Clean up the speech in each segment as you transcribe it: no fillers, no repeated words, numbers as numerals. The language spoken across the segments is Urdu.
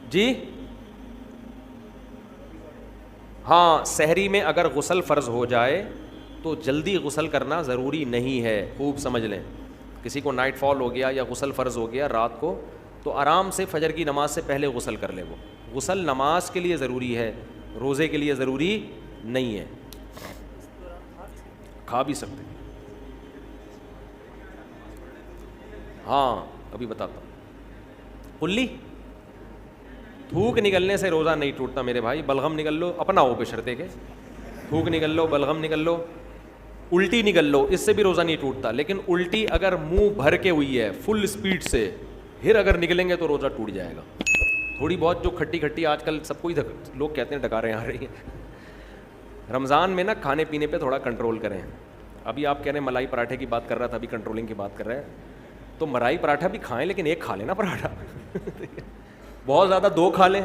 جی ہاں، سحری میں اگر غسل فرض ہو جائے تو جلدی غسل کرنا ضروری نہیں ہے، خوب سمجھ لیں. کسی کو نائٹ فال ہو گیا یا غسل فرض ہو گیا رات کو، تو آرام سے فجر کی نماز سے پہلے غسل کر لے. وہ غسل نماز کے لیے ضروری ہے، روزے کے لیے ضروری نہیں ہے. کھا بھی سکتے. ہاں ابھی بتاتا ہوں. کلی تھوک نکلنے سے روزہ نہیں ٹوٹتا میرے بھائی. بلغم نکل لو اپنا ہو بشرطے کے، تھوک نکل لو، بلغم نکل لو، الٹی نکل لو، اس سے بھی روزہ نہیں ٹوٹتا. لیکن الٹی اگر منہ بھر کے ہوئی ہے فل اسپیڈ سے، پھر اگر نکلیں گے تو روزہ ٹوٹ جائے گا. تھوڑی بہت جو کھٹی کھٹی آج کل سب کو ہی لوگ کہتے ہیں ڈکاریں آ رہی ہیں. رمضان میں نا کھانے پینے پہ تھوڑا کنٹرول کریں. ابھی آپ کہہ رہے ہیں ملائی پراٹھے کی بات کر رہا تھا، ابھی کنٹرولنگ کی بات کر رہے ہیں. تو ملائی پراٹھا بھی کھائیں لیکن ایک کھا لینا پراٹھا. بہت زیادہ دو کھا لیں.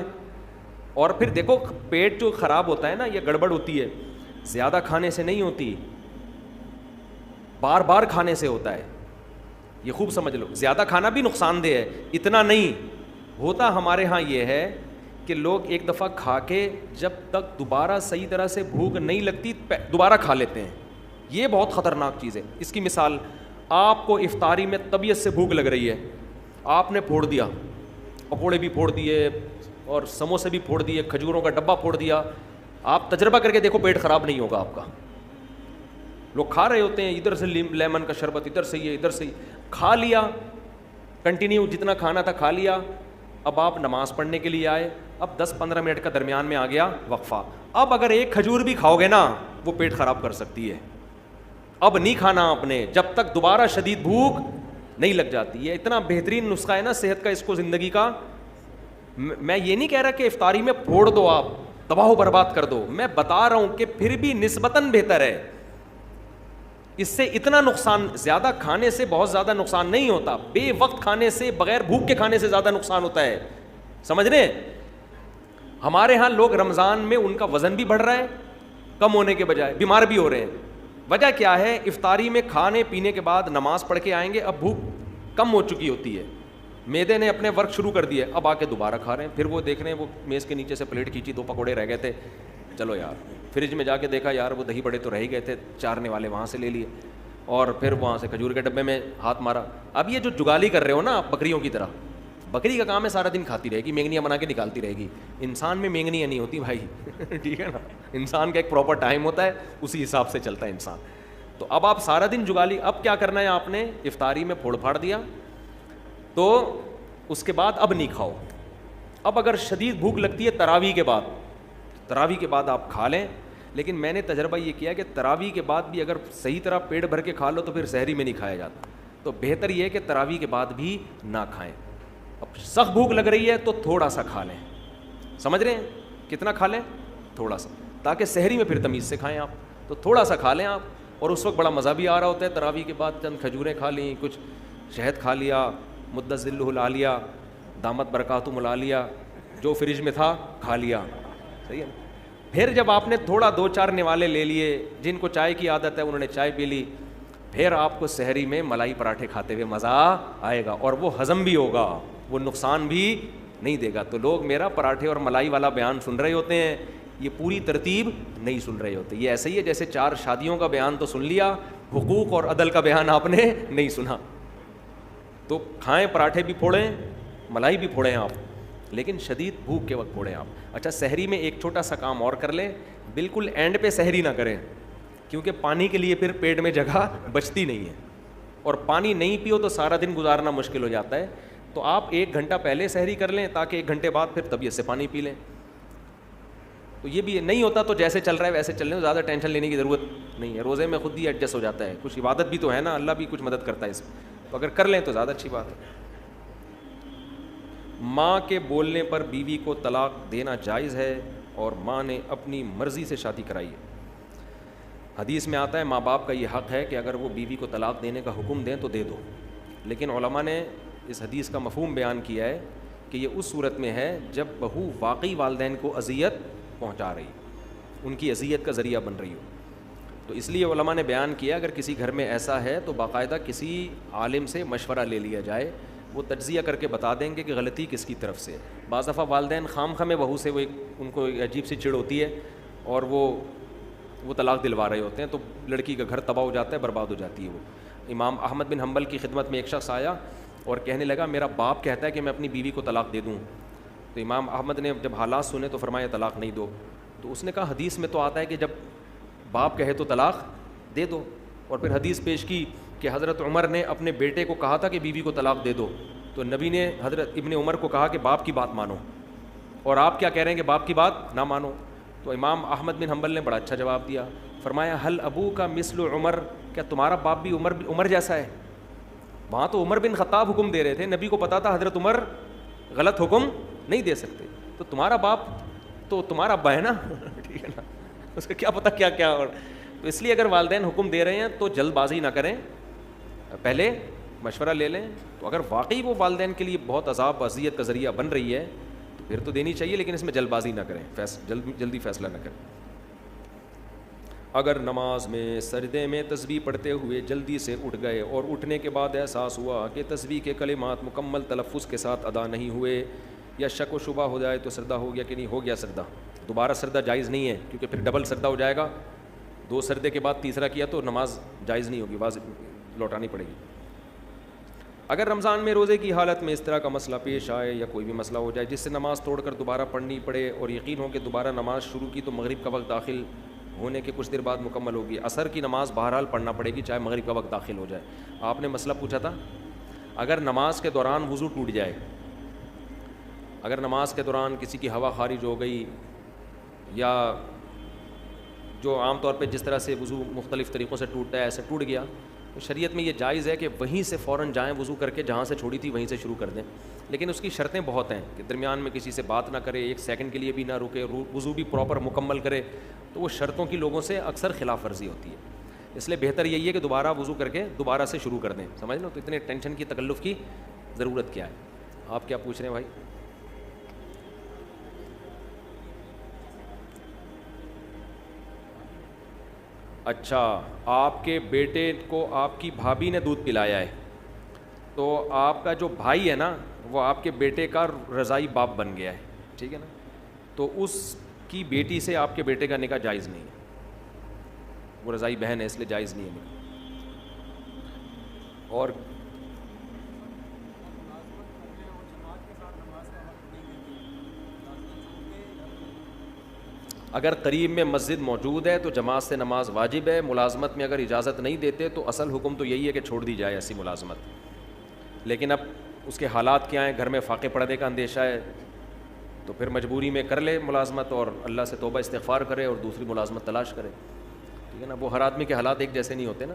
اور پھر دیکھو پیٹ جو خراب ہوتا ہے نا، یہ گڑبڑ ہوتی ہے زیادہ کھانے سے نہیں ہوتی، بار بار کھانے سے ہوتا ہے. یہ خوب سمجھ لو. زیادہ کھانا بھی نقصان دہ ہے، اتنا نہیں ہوتا. ہمارے ہاں یہ ہے کہ لوگ ایک دفعہ کھا کے جب تک دوبارہ صحیح طرح سے بھوک نہیں لگتی دوبارہ کھا لیتے ہیں. یہ بہت خطرناک چیز ہے. اس کی مثال، آپ کو افطاری میں طبیعت سے بھوک لگ رہی ہے، آپ نے پھوڑ دیا، پکوڑے بھی پھوڑ دیے اور سموسے بھی پھوڑ دیے، کھجوروں کا ڈبہ پھوڑ دیا. آپ تجربہ کر کے دیکھو پیٹ خراب نہیں ہوگا آپ کا. لوگ کھا رہے ہوتے ہیں ادھر سے لیمن کا شربت، ادھر سے یہ، ادھر سے کھا لیا، کنٹینیو جتنا کھانا تھا کھا لیا. اب آپ نماز پڑھنے کے لیے آئے، اب 10-15 منٹ کا درمیان میں آ گیا وقفہ. اب اگر ایک کھجور بھی کھاؤ گے نا وہ پیٹ خراب کر سکتی ہے. اب نہیں کھانا آپ نے جب تک دوبارہ شدید بھوک نہیں لگ جاتی ہے. اتنا بہترین نسخہ ہے نا صحت کا، اس کو زندگی کا. میں یہ نہیں کہہ رہا کہ افطاری میں پھوڑ دو، آپ تباہ و برباد کر دو. میں بتا رہا ہوں کہ پھر بھی نسبتاً بہتر ہے. اس سے اتنا نقصان، زیادہ کھانے سے بہت زیادہ نقصان نہیں ہوتا، بے وقت کھانے سے، بغیر بھوک کے کھانے سے زیادہ نقصان ہوتا ہے. سمجھ رہے ہیں؟ ہمارے ہاں لوگ رمضان میں ان کا وزن بھی بڑھ رہا ہے کم ہونے کے بجائے، بیمار بھی ہو رہے ہیں. وجہ کیا ہے؟ افطاری میں کھانے پینے کے بعد نماز پڑھ کے آئیں گے، اب بھوک کم ہو چکی ہوتی ہے، معدے نے اپنے ورک شروع کر دیا، اب آ کے دوبارہ کھا رہے ہیں. پھر وہ دیکھ رہے ہیں وہ میز کے نیچے سے پلیٹ کھینچی، 2 پکوڑے رہ گئے تھے، چلو یار فریج میں جا کے دیکھا یار وہ دہی بڑے تو رہ ہی گئے تھے، چارنے والے وہاں سے لے لیے، اور پھر وہاں سے کھجور کے ڈبے میں ہاتھ مارا. اب یہ جو جگالی کر رہے ہو نا آپ بکریوں کی طرح، بکری کا کام ہے سارا دن کھاتی رہے گی، مینگنیاں بنا کے نکالتی رہے گی. انسان میں مینگنیاں نہیں ہوتی بھائی. ٹھیک ہے نا؟ انسان کا ایک پراپر ٹائم ہوتا ہے، اسی حساب سے چلتا ہے انسان. تو اب آپ سارا دن جگالی، اب کیا کرنا ہے آپ نے؟ افطاری میں پھوڑ پھاڑ دیا تو اس کے بعد اب نہیں کھاؤ. اب اگر شدید بھوک لگتی ہے تراویح کے بعد آپ کھا لیں. لیکن میں نے تجربہ یہ کیا کہ تراویح کے بعد بھی اگر صحیح طرح پیٹ بھر کے کھا لو تو پھر سحری میں نہیں کھایا جاتا. تو بہتر یہ ہے کہ تراویح کے بعد بھی نہ کھائیں. اب سخت بھوک لگ رہی ہے تو تھوڑا سا کھا لیں. سمجھ رہے ہیں؟ کتنا کھا لیں؟ تھوڑا سا، تاکہ سحری میں پھر تمیز سے کھائیں آپ. تو تھوڑا سا کھا لیں آپ، اور اس وقت بڑا مزہ بھی آ رہا ہوتا ہے. تراویح کے بعد چند کھجوریں کھا لیں، کچھ شہد کھا لیا، مدت ذلہ لا لیا، دامت برکاتہ ملا لیا، جو فریج میں تھا کھا لیا. صحیح ہے. پھر جب آپ نے تھوڑا 2-4 نوالے لے لیے، جن کو چائے کی عادت ہے انہوں نے چائے پی لی، پھر آپ کو سحری میں ملائی پراٹھے کھاتے ہوئے مزہ آئے گا، اور وہ ہضم بھی ہوگا، وہ نقصان بھی نہیں دے گا. تو لوگ میرا پراٹھے اور ملائی والا بیان سن رہے ہوتے ہیں، یہ پوری ترتیب نہیں سن رہے ہوتے. یہ ایسے ہی ہے جیسے 4 شادیوں کا بیان تو سن لیا، حقوق اور عدل کا بیان آپ نے نہیں سنا. تو کھائیں، پراٹھے بھی پھوڑیں، ملائی بھی پھوڑیں آپ، لیکن شدید بھوک کے وقت پھوڑیں آپ. اچھا، سحری میں ایک چھوٹا سا کام اور کر لیں، بالکل اینڈ پہ سحری نہ کریں، کیونکہ پانی کے لیے پھر پیٹ میں جگہ بچتی نہیں ہے، اور پانی نہیں پیو تو سارا دن گزارنا مشکل ہو جاتا ہے. تو آپ 1 گھنٹہ پہلے سحری کر لیں تاکہ 1 گھنٹے بعد پھر طبیعت سے پانی پی لیں. تو یہ بھی نہیں ہوتا تو جیسے چل رہا ہے ویسے چل رہے، زیادہ ٹینشن لینے کی ضرورت نہیں ہے. روزے میں خود ہی ایڈجسٹ ہو جاتا ہے. کچھ عبادت بھی تو ہے نا، اللہ بھی کچھ مدد کرتا ہے اس میں، تو اگر کر لیں تو زیادہ اچھی بات ہے. ماں کے بولنے پر بیوی کو طلاق دینا جائز ہے اور ماں نے اپنی مرضی سے شادی کرائی ہے. حدیث میں آتا ہے ماں باپ کا یہ حق ہے کہ اگر وہ بیوی کو طلاق دینے کا حکم دیں تو دے دو. لیکن علماء نے اس حدیث کا مفہوم بیان کیا ہے کہ یہ اس صورت میں ہے جب بہو واقعی والدین کو اذیت پہنچا رہی، ان کی اذیت کا ذریعہ بن رہی ہو. تو اس لیے علماء نے بیان کیا اگر کسی گھر میں ایسا ہے تو باقاعدہ کسی عالم سے مشورہ لے لیا جائے. وہ تجزیہ کر کے بتا دیں گے کہ غلطی کس کی طرف سے ہے. بعض دفعہ والدین خام خامے بہو سے وہ ان کو عجیب سی چڑ ہوتی ہے اور وہ طلاق دلوا رہے ہوتے ہیں, تو لڑکی کا گھر تباہ ہو جاتا ہے, برباد ہو جاتی ہے وہ. امام احمد بن حنبل کی خدمت میں ایک شخص آیا اور کہنے لگا میرا باپ کہتا ہے کہ میں اپنی بیوی کو طلاق دے دوں. تو امام احمد نے جب حالات سنے تو فرمایا طلاق نہیں دو. تو اس نے کہا حدیث میں تو آتا ہے کہ جب باپ کہے تو طلاق دے دو, اور پھر حدیث پیش کی کہ حضرت عمر نے اپنے بیٹے کو کہا تھا کہ بیوی کو طلاق دے دو, تو نبی نے حضرت ابن عمر کو کہا کہ باپ کی بات مانو, اور آپ کیا کہہ رہے ہیں کہ باپ کی بات نہ مانو. تو امام احمد بن حنبل نے بڑا اچھا جواب دیا, فرمایا حل ابو کا مثل عمر, کیا تمہارا باپ بھی عمر جیسا ہے؟ وہاں تو عمر بن خطاب حکم دے رہے تھے, نبی کو پتا تھا حضرت عمر غلط حکم نہیں دے سکتے, تو تمہارا باپ تو تمہارا ابا ہے نا, ٹھیک ہے نا, اس کا کیا پتہ کیا کیا. اور تو اس لیے اگر والدین حکم دے رہے ہیں تو جلد بازی نہ کریں, پہلے مشورہ لے لیں. تو اگر واقعی وہ والدین کے لیے بہت عذاب اذیت کا ذریعہ بن رہی ہے تو پھر تو دینی چاہیے, لیکن اس میں جلد بازی نہ کریں, جلدی فیصلہ نہ کریں. اگر نماز میں سجدے میں تسبیح پڑھتے ہوئے جلدی سے اٹھ گئے اور اٹھنے کے بعد احساس ہوا کہ تسبیح کے کلمات مکمل تلفظ کے ساتھ ادا نہیں ہوئے, یا شک و شبہ ہو جائے تو سردہ ہو گیا کہ نہیں ہو گیا سردہ, دوبارہ سردہ جائز نہیں ہے, کیونکہ پھر ڈبل سردہ ہو جائے گا. 2 سردے کے بعد تیسرا کیا تو نماز جائز نہیں ہوگی, واجب لوٹانی پڑے گی. اگر رمضان میں روزے کی حالت میں اس طرح کا مسئلہ پیش آئے یا کوئی بھی مسئلہ ہو جائے جس سے نماز توڑ کر دوبارہ پڑھنی پڑے اور یقین ہو کہ دوبارہ نماز شروع کی تو مغرب کا وقت داخل ہونے کے کچھ دیر بعد مکمل ہوگی, عصر کی نماز بہرحال پڑھنا پڑے گی چاہے مغرب کا وقت داخل ہو جائے. آپ نے مسئلہ پوچھا تھا, اگر نماز کے دوران وضو ٹوٹ جائے, اگر نماز کے دوران کسی کی ہوا خارج ہو گئی, یا جو عام طور پہ جس طرح سے وضو مختلف طریقوں سے ٹوٹتا ہے ایسے ٹوٹ گیا, تو شریعت میں یہ جائز ہے کہ وہیں سے فوراً جائیں وضو کر کے, جہاں سے چھوڑی تھی وہیں سے شروع کر دیں. لیکن اس کی شرطیں بہت ہیں کہ درمیان میں کسی سے بات نہ کرے, 1 سیکنڈ کے لیے بھی نہ رکے, وضو بھی پراپر مکمل کرے. تو وہ شرطوں کی لوگوں سے اکثر خلاف ورزی ہوتی ہے, اس لیے بہتر یہی ہے کہ دوبارہ وضو کر کے دوبارہ سے شروع کر دیں. سمجھ لو, تو اتنے ٹینشن کی تکلف کی ضرورت کیا ہے. آپ کیا پوچھ رہے ہیں بھائی؟ اچھا, آپ کے بیٹے کو آپ کی بھابھی نے دودھ پلایا ہے, تو آپ کا جو بھائی ہے نا وہ آپ کے بیٹے کا رضائی باپ بن گیا ہے, ٹھیک ہے نا, تو اس کی بیٹی سے آپ کے بیٹے کا نکاح جائز نہیں ہے, وہ رضائی بہن ہے اس لیے جائز نہیں ہے نکاح. اور اگر قریب میں مسجد موجود ہے تو جماعت سے نماز واجب ہے. ملازمت میں اگر اجازت نہیں دیتے تو اصل حکم تو یہی ہے کہ چھوڑ دی جائے ایسی ملازمت, لیکن اب اس کے حالات کیا ہیں, گھر میں فاقے پڑنے کا اندیشہ ہے, تو پھر مجبوری میں کر لے ملازمت اور اللہ سے توبہ استغفار کرے اور دوسری ملازمت تلاش کرے, ٹھیک ہے نا. وہ ہر آدمی کے حالات ایک جیسے نہیں ہوتے نا.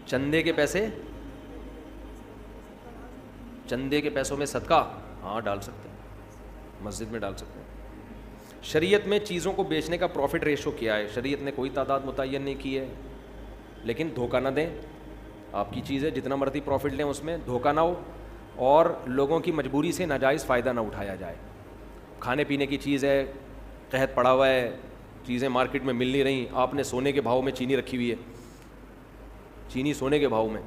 چندے کے پیسے, چندے کے پیسوں میں صدقہ ہاں ڈال سکتے ہیں, مسجد میں ڈال سکتے ہیں. شریعت میں چیزوں کو بیچنے کا پروفٹ ریشو کیا ہے؟ شریعت نے کوئی تعداد متعین نہیں کی ہے, لیکن دھوکہ نہ دیں. آپ کی چیز ہے, جتنا مرضی پروفٹ لیں اس میں دھوکہ نہ ہو, اور لوگوں کی مجبوری سے ناجائز فائدہ نہ اٹھایا جائے. کھانے پینے کی چیز ہے, قحط پڑا ہوا ہے, چیزیں مارکیٹ میں مل نہیں رہی, آپ نے سونے کے بھاؤ میں چینی رکھی ہوئی ہے, چینی سونے کے بھاؤ میں.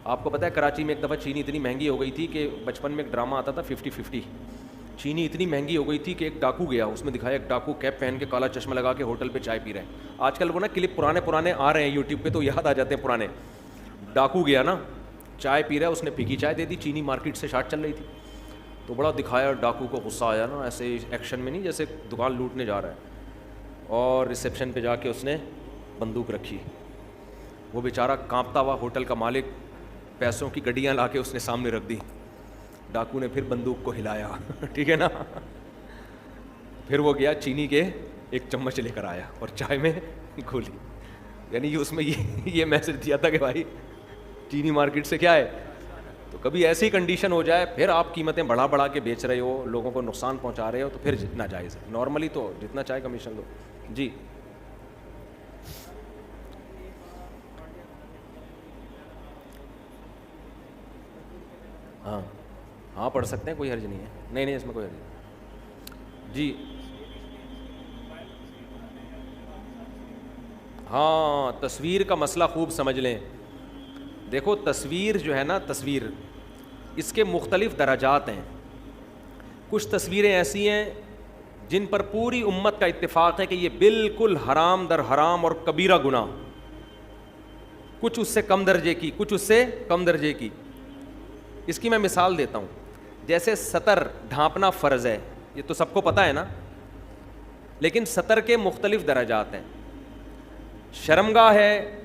آپ کو پتہ ہے کراچی میں ایک دفعہ چینی اتنی مہنگی ہو گئی تھی کہ بچپن میں ایک ڈرامہ آتا تھا 50-50, چینی اتنی مہنگی ہو گئی تھی کہ ایک ڈاکو گیا, اس میں دکھایا ایک ڈاکو کیپ پہن کے کالا چشمہ لگا کے ہوٹل پہ چائے پی رہے ہیں. آج کل وہ نا کلپ پرانے آ رہے ہیں یوٹیوب پہ تو یاد آ جاتے ہیں پرانے. ڈاکو گیا نا, چائے پی رہا ہے, اس نے پھیکی چائے دے دی, چینی مارکیٹ سے شارٹ چل رہی تھی, تو بڑا دکھایا, ڈاکو کو غصہ آیا نا, ایسے ایکشن میں نہیں جیسے دکان لوٹنے جا رہا ہے, اور ریسیپشن پہ جا کے اس نے بندوق رکھی. وہ بیچارہ کانپتا ہوا ہوٹل کا مالک, پیسوں کی گڈیاں لا کے اس نے سامنے رکھ دی. ڈاکو نے پھر بندوق کو ہلایا, ٹھیک ہے نا, پھر وہ گیا چینی کے 1 چمچ لے کر آیا اور چائے میں گھولی. یعنی اس میں یہ میسج دیا تھا کہ بھائی چینی مارکیٹ سے کیا ہے. تو کبھی ایسی کنڈیشن ہو جائے پھر آپ قیمتیں بڑھا کے بیچ رہے ہو, لوگوں کو نقصان پہنچا رہے ہو, تو پھر جتنا جائز ہے. نارملی تو جتنا چاہے کمیشن دو. جی ہاں پڑھ سکتے ہیں, کوئی حرج نہیں ہے. نہیں اس میں کوئی حرج نہیں. جی ہاں, تصویر کا مسئلہ خوب سمجھ لیں. دیکھو تصویر جو ہے نا، تصویر اس کے مختلف درجات ہیں. کچھ تصویریں ایسی ہیں جن پر پوری امت کا اتفاق ہے کہ یہ بالکل حرام در حرام اور کبیرہ گناہ. کچھ اس سے کم درجے کی، کچھ اس سے کم درجے کی. اس کی میں مثال دیتا ہوں. جیسے سطر ڈھانپنا فرض ہے، یہ تو سب کو پتہ ہے نا، لیکن سطر کے مختلف درجات ہیں. شرمگاہ ہے،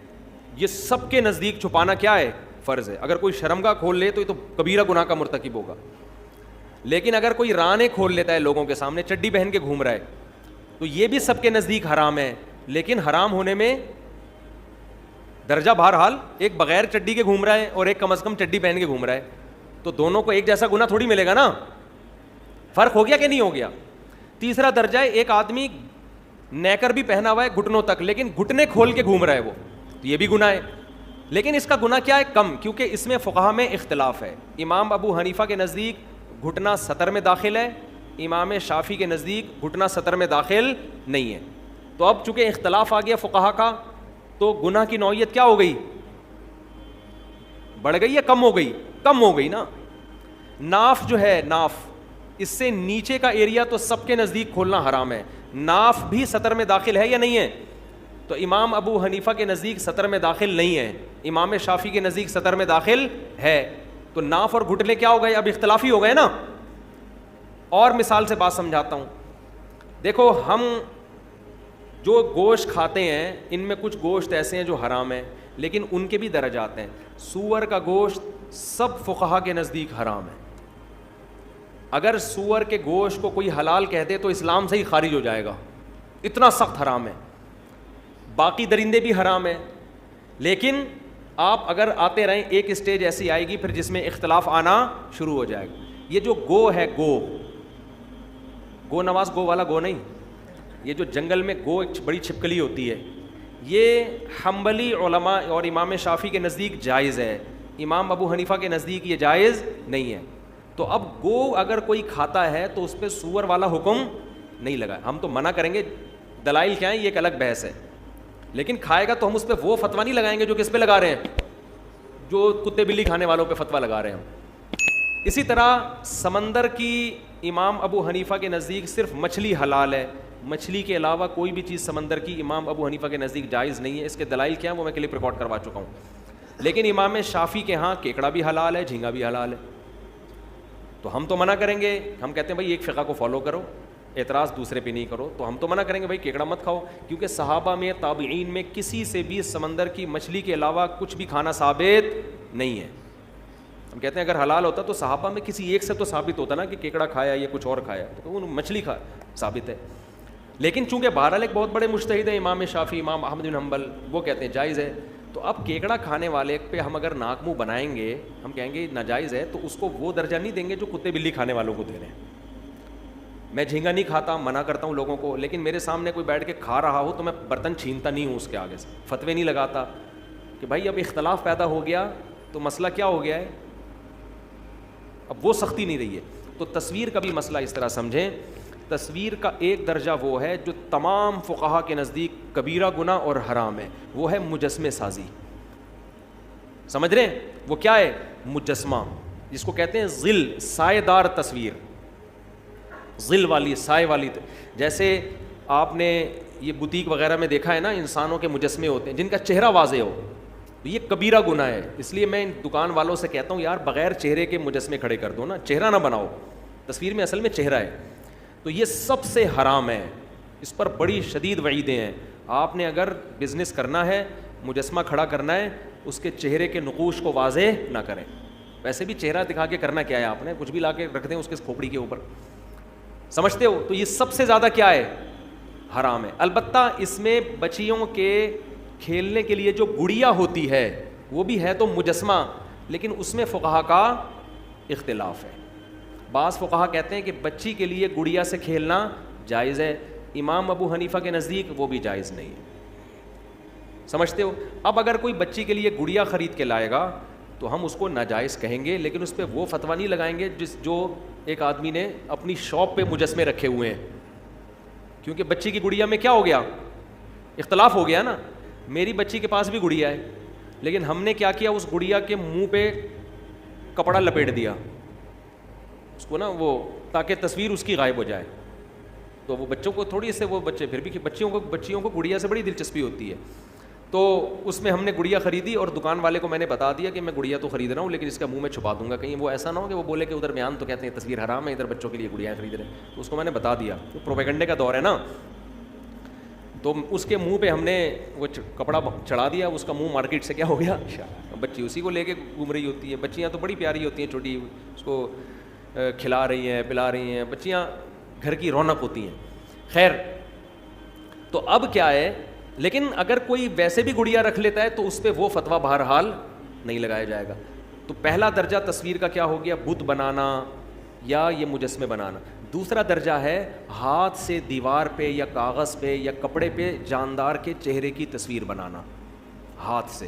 یہ سب کے نزدیک چھپانا کیا ہے؟ فرض ہے. اگر کوئی شرمگاہ کھول لے تو یہ تو کبیرہ گناہ کا مرتکب ہوگا. لیکن اگر کوئی رانے کھول لیتا ہے لوگوں کے سامنے، چڈی پہن کے گھوم رہا ہے، تو یہ بھی سب کے نزدیک حرام ہے. لیکن حرام ہونے میں درجہ بہرحال، ایک بغیر چڈی کے گھوم رہا ہے اور ایک کم از کم چڈی پہن کے گھوم رہا ہے، تو دونوں کو ایک جیسا گناہ تھوڑی ملے گا نا. فرق ہو گیا کہ نہیں ہو گیا؟ تیسرا درجہ ہے ایک آدمی نیکر بھی پہنا ہوا ہے گھٹنوں تک، لیکن گھٹنے کھول کے گھوم رہا ہے وہ، تو یہ بھی گناہ ہے. لیکن اس کا گناہ کیا ہے؟ کم، کیونکہ اس میں فقہا میں اختلاف ہے. امام ابو حنیفہ کے نزدیک گھٹنا سطر میں داخل ہے، امام شافعی کے نزدیک گھٹنا سطر میں داخل نہیں ہے. تو اب چونکہ اختلاف آ گیا فقہا کا، تو گناہ کی نوعیت کیا ہو گئی؟ بڑھ گئی یا کم ہو گئی؟ کم ہو گئی نا. ناف جو ہے، ناف، اس سے نیچے کا ایریا تو سب کے نزدیک کھولنا حرام ہے. ناف بھی سطر میں داخل ہے یا نہیں ہے؟ تو امام ابو حنیفہ کے نزدیک سطر میں داخل نہیں ہے، امام شافعی کے نزدیک سطر میں داخل ہے. تو ناف اور گھٹنے کیا ہو گئے؟ اب اختلافی ہو گئے نا. اور مثال سے بات سمجھاتا ہوں. دیکھو ہم جو گوشت کھاتے ہیں، ان میں کچھ گوشت ایسے ہیں جو حرام ہیں، لیکن ان کے بھی درجات ہیں. سور کا گوشت سب فقہا کے نزدیک حرام ہے. اگر سور کے گوشت کو کوئی حلال کہہ دے تو اسلام سے ہی خارج ہو جائے گا، اتنا سخت حرام ہے. باقی درندے بھی حرام ہیں. لیکن آپ اگر آتے رہیں، ایک اسٹیج ایسی آئے گی پھر جس میں اختلاف آنا شروع ہو جائے گا. یہ جو گو ہے، گو نواز، گو والا گو نہیں، یہ جو جنگل میں گو ایک بڑی چھپکلی ہوتی ہے، یہ حنبلی علماء اور امام شافعی کے نزدیک جائز ہے، امام ابو حنیفہ کے نزدیک یہ جائز نہیں ہے. تو اب گو اگر کوئی کھاتا ہے تو اس پہ سور والا حکم نہیں لگا. ہم تو منع کریں گے، دلائل کیا ہیں یہ ایک الگ بحث ہے. لیکن کھائے گا تو ہم اس پہ وہ فتویٰ نہیں لگائیں گے جو کس پہ لگا رہے ہیں، جو کتے بلی کھانے والوں پہ فتویٰ لگا رہے ہیں ہم. اسی طرح سمندر کی امام ابو حنیفہ کے نزدیک صرف مچھلی حلال ہے، مچھلی کے علاوہ کوئی بھی چیز سمندر کی امام ابو حنیفہ کے نزدیک جائز نہیں ہے. اس کے دلائل کیا ہیں وہ میں کلپ ریکارڈ کروا چکا ہوں. لیکن امام شافعی کے ہاں کیکڑا بھی حلال ہے، جھینگا بھی حلال ہے. تو ہم تو منع کریں گے، ہم کہتے ہیں بھائی ایک فقہ کو فالو کرو، اعتراض دوسرے پہ نہیں کرو. تو ہم تو منع کریں گے بھائی کیکڑا مت کھاؤ، کیونکہ صحابہ میں، تابعین میں کسی سے بھی سمندر کی مچھلی کے علاوہ کچھ بھی کھانا ثابت نہیں ہے. ہم کہتے ہیں اگر حلال ہوتا تو صحابہ میں کسی ایک سے تو ثابت ہوتا نا کہ کیکڑا کھایا یا کچھ اور کھایا، تو وہ مچھلی ثابت ہے. لیکن چونکہ بہرحال ایک بہت بڑے مجتہد ہیں امام شافعی، امام احمد بن حنبل، وہ کہتے ہیں جائز ہے. تو اب کیکڑا کھانے والے پہ ہم اگر ناک منہ بنائیں گے، ہم کہیں گے ناجائز ہے، تو اس کو وہ درجہ نہیں دیں گے جو کتے بلی کھانے والوں کو دے رہے ہیں. میں جھینگا نہیں کھاتا، منع کرتا ہوں لوگوں کو، لیکن میرے سامنے کوئی بیٹھ کے کھا رہا ہو تو میں برتن چھینتا نہیں ہوں اس کے آگے سے، فتوے نہیں لگاتا کہ بھائی اب اختلاف پیدا ہو گیا تو مسئلہ کیا ہو گیا ہے، اب وہ سختی نہیں رہی ہے. تو تصویر کا بھی مسئلہ اس طرح سمجھیں. تصویر کا ایک درجہ وہ ہے جو تمام فقہا کے نزدیک کبیرہ گناہ اور حرام ہے، وہ ہے مجسمے سازی. سمجھ رہے ہیں وہ کیا ہے؟ مجسمہ، جس کو کہتے ہیں ظل، سائے دار تصویر، ظل والی، سائے والی. جیسے آپ نے یہ بوتیک وغیرہ میں دیکھا ہے نا، انسانوں کے مجسمے ہوتے ہیں جن کا چہرہ واضح ہو، تو یہ کبیرہ گناہ ہے. اس لیے میں ان دکان والوں سے کہتا ہوں یار بغیر چہرے کے مجسمے کھڑے کر دو نا، چہرہ نہ بناؤ. تصویر میں اصل میں چہرہ ہے. تو یہ سب سے حرام ہے، اس پر بڑی شدید وعیدیں ہیں. آپ نے اگر بزنس کرنا ہے، مجسمہ کھڑا کرنا ہے، اس کے چہرے کے نقوش کو واضح نہ کریں. ویسے بھی چہرہ دکھا کے کرنا کیا ہے، آپ نے کچھ بھی لا کے رکھ دیں اس کے کھوپڑی کے اوپر، سمجھتے ہو؟ تو یہ سب سے زیادہ کیا ہے؟ حرام ہے. البتہ اس میں بچیوں کے کھیلنے کے لیے جو گڑیا ہوتی ہے وہ بھی ہے تو مجسمہ، لیکن اس میں فقہا کا اختلاف ہے. بعض فقہا کہتے ہیں کہ بچی کے لیے گڑیا سے کھیلنا جائز ہے، امام ابو حنیفہ کے نزدیک وہ بھی جائز نہیں ہے. سمجھتے ہو؟ اب اگر کوئی بچی کے لیے گڑیا خرید کے لائے گا تو ہم اس کو ناجائز کہیں گے، لیکن اس پہ وہ فتویٰ نہیں لگائیں گے جو ایک آدمی نے اپنی شاپ پہ مجسمے رکھے ہوئے ہیں. کیونکہ بچی کی گڑیا میں کیا ہو گیا؟ اختلاف ہو گیا نا. میری بچی کے پاس بھی گڑیا ہے، لیکن ہم نے کیا کیا, اس گڑیا کے منہ پہ کپڑا لپیٹ دیا اس کو نا, وہ تاکہ تصویر اس کی غائب ہو جائے. تو وہ بچوں کو تھوڑی سے, وہ بچے پھر بھی بچیوں کو گڑیا سے بڑی دلچسپی ہوتی ہے. تو اس میں ہم نے گڑیا خریدی اور دکان والے کو میں نے بتا دیا کہ میں گڑیا تو خرید رہا ہوں لیکن اس کا منہ میں چھپا دوں گا, کہیں وہ ایسا نہ ہو کہ وہ بولے کہ ادھر بیان تو کہتے ہیں تصویر حرام ہے, ادھر بچوں کے لیے گڑیاں خرید رہے ہیں. تو اس کو میں نے بتا دیا, تو پروپیگنڈے کا دور ہے نا. تو اس کے منہ پہ ہم نے وہ کپڑا چڑھا دیا, اس کا منہ مارکیٹ سے کیا ہو گیا, بچی اسی کو لے کے گھوم رہی ہوتی ہے. بچیاں تو بڑی پیاری ہوتی ہیں چھوٹی, اس کو کھلا رہی ہیں پلا رہی ہیں, بچیاں گھر کی رونق ہوتی ہیں. خیر, تو اب کیا ہے, لیکن اگر کوئی ویسے بھی گڑیا رکھ لیتا ہے تو اس پہ وہ فتویٰ بہرحال نہیں لگایا جائے گا. تو پہلا درجہ تصویر کا کیا ہو گیا, بت بنانا یا یہ مجسمے بنانا. دوسرا درجہ ہے ہاتھ سے دیوار پہ یا کاغذ پہ یا کپڑے پہ جاندار کے چہرے کی تصویر بنانا ہاتھ سے.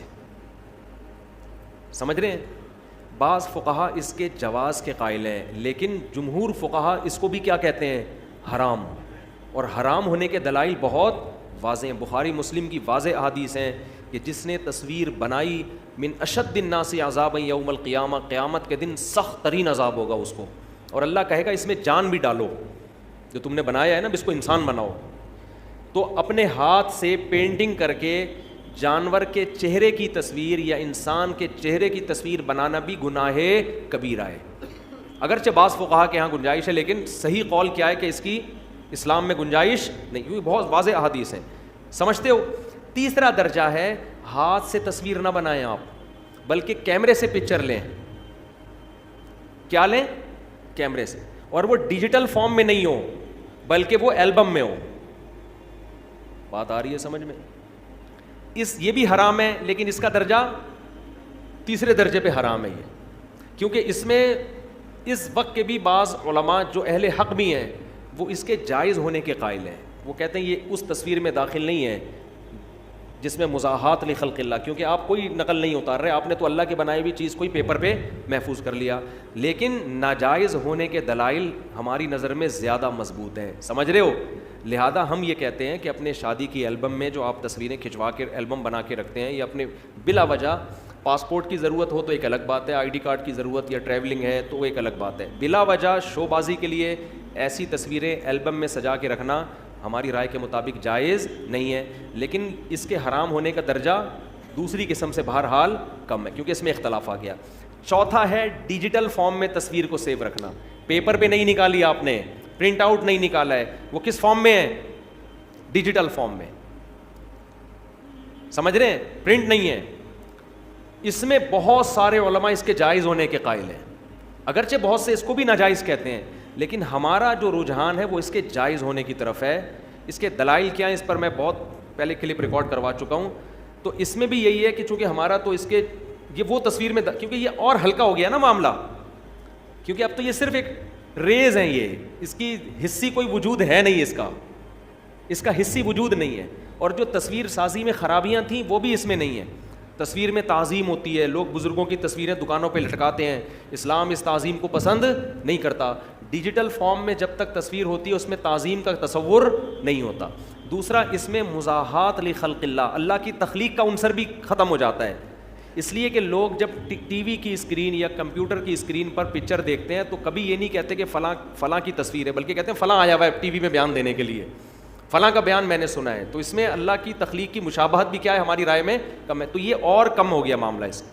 سمجھ رہے ہیں؟ بعض فقہا اس کے جواز کے قائل ہیں, لیکن جمہور فقہا اس کو بھی کیا کہتے ہیں, حرام. اور حرام ہونے کے دلائل بہت واضح ہیں. بخاری مسلم کی واضح احادیث ہیں کہ جس نے تصویر بنائی, من اشد الناس عذابا یوم القیامہ, قیامت کے دن سخت ترین عذاب ہوگا اس کو. اور اللہ کہے گا اس میں جان بھی ڈالو, جو تم نے بنایا ہے نا, اس کو انسان بناؤ. تو اپنے ہاتھ سے پینٹنگ کر کے جانور کے چہرے کی تصویر یا انسان کے چہرے کی تصویر بنانا بھی گناہ کبیرہ ہے. اگرچہ بعض فقہا کے ہاں گنجائش ہے, لیکن صحیح قول کیا ہے کہ اس کی اسلام میں گنجائش نہیں, کیونکہ بہت واضح احادیث ہیں. سمجھتے ہو؟ تیسرا درجہ ہے ہاتھ سے تصویر نہ بنائیں آپ, بلکہ کیمرے سے پکچر لیں. کیا لیں؟ کیمرے سے. اور وہ ڈیجیٹل فارم میں نہیں ہو, بلکہ وہ البم میں ہو. بات آ رہی ہے سمجھ میں؟ یہ بھی حرام ہے, لیکن اس کا درجہ تیسرے درجے پہ حرام ہے یہ, کیونکہ اس میں اس وقت کے بھی بعض علماء جو اہل حق بھی ہیں وہ اس کے جائز ہونے کے قائل ہیں. وہ کہتے ہیں یہ اس تصویر میں داخل نہیں ہے جس میں مزاحات لخلق اللہ, کیونکہ آپ کوئی نقل نہیں اتار رہے, آپ نے تو اللہ کی بنائی ہوئی چیز کوئی پیپر پہ محفوظ کر لیا. لیکن ناجائز ہونے کے دلائل ہماری نظر میں زیادہ مضبوط ہیں. سمجھ رہے ہو؟ لہذا ہم یہ کہتے ہیں کہ اپنے شادی کی البم میں جو آپ تصویریں کھنچوا کے البم بنا کے رکھتے ہیں, یا اپنے بلا وجہ پاسپورٹ کی ضرورت ہو تو ایک الگ بات ہے, آئی ڈی کارڈ کی ضرورت یا ٹریولنگ ہے تو ایک الگ بات ہے, بلا وجہ شو بازی کے لیے ایسی تصویریں البم میں سجا کے رکھنا ہماری رائے کے مطابق جائز نہیں ہے. لیکن اس کے حرام ہونے کا درجہ دوسری قسم سے بہرحال کم ہے, کیونکہ اس میں اختلاف آ گیا. چوتھا ہے ڈیجیٹل فارم میں تصویر کو سیو رکھنا. پیپر پہ نہیں نکالی آپ نے, پرنٹ آؤٹ نہیں نکالا ہے, وہ کس فارم میں ہے؟ ڈیجیٹل فارم میں. سمجھ رہے ہیں؟ پرنٹ نہیں ہے. اس میں بہت سارے علماء اس کے جائز ہونے کے قائل ہیں, اگرچہ بہت سے اس کو بھی ناجائز کہتے ہیں, لیکن ہمارا جو رجحان ہے وہ اس کے جائز ہونے کی طرف ہے. اس کے دلائل کیا ہیں, اس پر میں بہت پہلے کلپ ریکارڈ کروا چکا ہوں. تو اس میں بھی یہی ہے کہ چونکہ ہمارا تو اس کے یہ وہ تصویر میں, کیونکہ یہ اور ہلکا ہو گیا نا معاملہ, کیونکہ اب تو یہ صرف ایک ریز ہیں, یہ اس کی حصی کوئی وجود ہے نہیں, اس کا حصی وجود نہیں ہے. اور جو تصویر سازی میں خرابیاں تھیں وہ بھی اس میں نہیں ہیں. تصویر میں تعظیم ہوتی ہے, لوگ بزرگوں کی تصویریں دکانوں پہ لٹکاتے ہیں, اسلام اس تعظیم کو پسند نہیں کرتا. ڈیجیٹل فارم میں جب تک تصویر ہوتی ہے اس میں تعظیم کا تصور نہیں ہوتا. دوسرا, اس میں مزاحات لخلق اللہ, اللہ کی تخلیق کا عنصر بھی ختم ہو جاتا ہے. اس لیے کہ لوگ جب ٹی وی کی اسکرین یا کمپیوٹر کی اسکرین پر پکچر دیکھتے ہیں تو کبھی یہ نہیں کہتے کہ فلاں کی تصویر ہے, بلکہ کہتے ہیں فلاں آیا ہوا ہے ٹی وی میں بیان دینے کے لیے, فلاں کا بیان میں نے سنا ہے. تو اس میں اللہ کی تخلیق کی مشابہت بھی کیا ہے, ہماری رائے میں کم ہے. تو یہ اور کم ہو گیا معاملہ اس.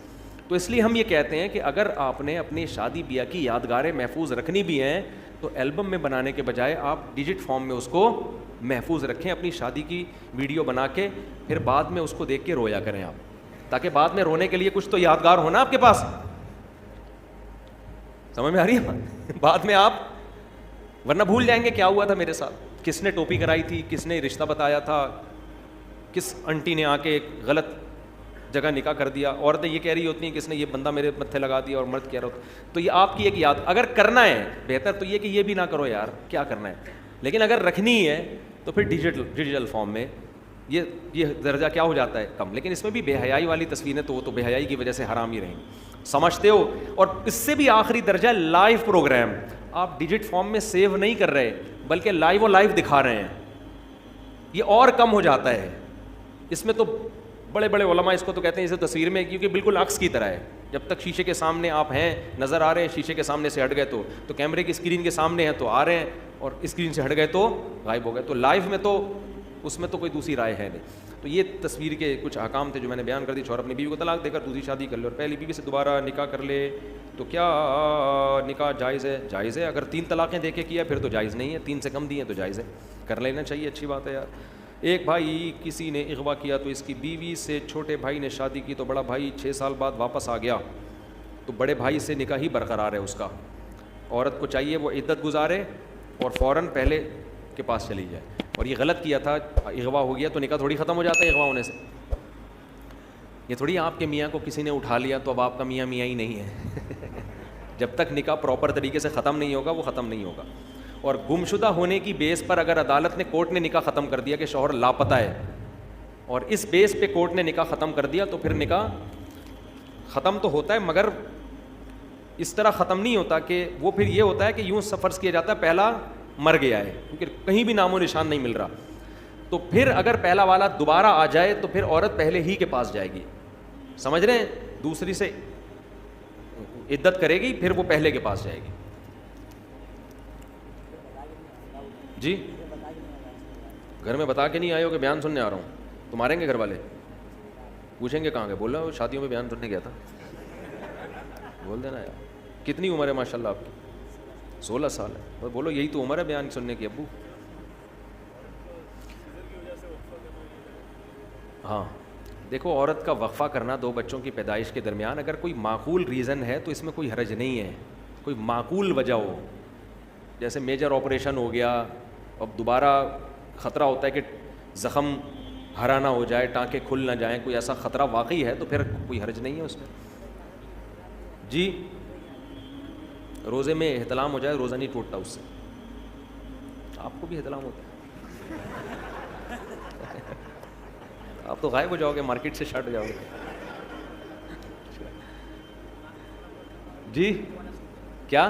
تو اس لیے ہم یہ کہتے ہیں کہ اگر آپ نے اپنی شادی بیاہ کی یادگاریں محفوظ رکھنی بھی ہیں تو البم میں بنانے کے بجائے آپ ڈیجٹ فارم میں اس کو محفوظ رکھیں. اپنی شادی کی ویڈیو بنا کے پھر بعد میں اس کو دیکھ کے رویا کریں آپ, تاکہ بعد میں رونے کے لیے کچھ تو یادگار ہونا آپ کے پاس. سمجھ میں آ رہی ہے؟ بعد میں آپ ورنہ بھول جائیں گے کیا ہوا تھا میرے ساتھ, کس نے ٹوپی کرائی تھی, کس نے رشتہ بتایا تھا, کس انٹی نے آ کے ایک غلط جگہ نکاح کر دیا. عورتیں یہ کہہ رہی ہوتی ہیں کس نے یہ بندہ میرے متھے لگا دیا, اور مرد کہہ رہا ہوتا. تو یہ آپ کی ایک یاد, اگر کرنا ہے بہتر تو یہ کہ یہ بھی نہ کرو یار, کیا کرنا ہے. لیکن اگر رکھنی ہے تو پھر ڈیجیٹل فارم میں یہ درجہ کیا ہو جاتا ہے, کم. لیکن اس میں بھی بے حیائی والی تصویریں تو وہ تو بے حیائی کی وجہ سے حرام ہی رہیں. سمجھتے ہو؟ اور اس سے بھی آخری درجہ لائیو پروگرام. آپ ڈیجٹ فارم میں سیو نہیں کر رہے بلکہ لائیو دکھا رہے ہیں, یہ اور کم ہو جاتا ہے. اس میں تو بڑے بڑے علماء اس کو تو کہتے ہیں اسے تصویر میں, کیونکہ بالکل عکس کی طرح ہے. جب تک شیشے کے سامنے آپ ہیں, نظر آ رہے ہیں, شیشے کے سامنے سے ہٹ گئے تو کیمرے کی اسکرین کے سامنے ہیں تو آ رہے ہیں, اور اسکرین سے ہٹ گئے تو غائب ہو گئے. تو لائیو میں تو اس میں تو کوئی دوسری رائے ہے نہیں. تو یہ تصویر کے کچھ احکام تھے جو میں نے بیان کر دی. شوہر اپنی بیوی کو طلاق دے کر دوسری شادی کر لے اور پہلی بیوی سے دوبارہ نکاح کر لے تو کیا نکاح جائز ہے؟ جائز ہے. اگر 3 طلاقیں دے کے کیا پھر تو جائز نہیں ہے, 3 سے کم دی ہیں تو جائز ہے, کر لینا چاہیے, اچھی بات ہے یار. ایک بھائی کسی نے اغوا کیا تو اس کی بیوی سے چھوٹے بھائی نے شادی کی تو بڑا بھائی 6 سال بعد واپس آ گیا تو بڑے بھائی سے نکاح ہی برقرار ہے اس کا. عورت کو چاہیے وہ عدت گزارے اور فوراً پہلے کے پاس چلی جائے. اور یہ غلط کیا تھا, اغوا ہو گیا تو نکاح تھوڑی ختم ہو جاتا ہے اغوا ہونے سے. یہ تھوڑی آپ کے میاں کو کسی نے اٹھا لیا تو اب آپ کا میاں میاں ہی نہیں ہے. جب تک نکاح پراپر طریقے سے ختم نہیں ہوگا وہ ختم نہیں ہوگا. اور گمشدہ ہونے کی بیس پر اگر عدالت نے, کورٹ نے نکاح ختم کر دیا کہ شوہر لاپتہ ہے, اور اس بیس پہ کورٹ نے نکاح ختم کر دیا تو پھر نکاح ختم تو ہوتا ہے, مگر اس طرح ختم نہیں ہوتا کہ وہ پھر یہ ہوتا ہے کہ یوں فرض کیا جاتا ہے پہلا مر گیا ہے, کیونکہ کہیں بھی نام و نشان نہیں مل رہا. تو پھر اگر پہلا والا دوبارہ آ جائے تو پھر عورت پہلے ہی کے پاس جائے گی, سمجھ رہے ہیں, دوسری سے عدت کرے گی پھر وہ پہلے کے پاس جائے گی. جی گھر میں بتا کے نہیں آئے ہو کہ بیان سننے آ رہا ہوں, تو ماریں گے گھر والے, پوچھیں گے کہاں گئے, بول رہا ہوں شادیوں میں بیان سننے گیا تھا, بول دینا یار. کتنی عمر ہے ماشاء اللہ آپ کی؟ 16 سال ہے. اور بولو یہی تو عمر ہے بیان سننے کی ابو. ہاں دیکھو, عورت کا وقفہ کرنا 2 بچوں کی پیدائش کے درمیان اگر کوئی معقول ریزن ہے تو اس میں کوئی حرج نہیں ہے, کوئی معقول وجہ ہو, جیسے میجر آپریشن ہو گیا, اب دوبارہ خطرہ ہوتا ہے کہ زخم ہرا نہ ہو جائے, ٹانکے کھل نہ جائیں, کوئی ایسا خطرہ واقعی ہے تو پھر کوئی حرج نہیں ہے اس میں. جی روزے میں احتلام ہو جائے, روزہ نہیں ٹوٹتا اس سے. آپ کو بھی احتلام ہوتا ہے؟ آپ تو غائب ہو جاؤ گے, مارکیٹ سے شٹ جاؤ گے. جی کیا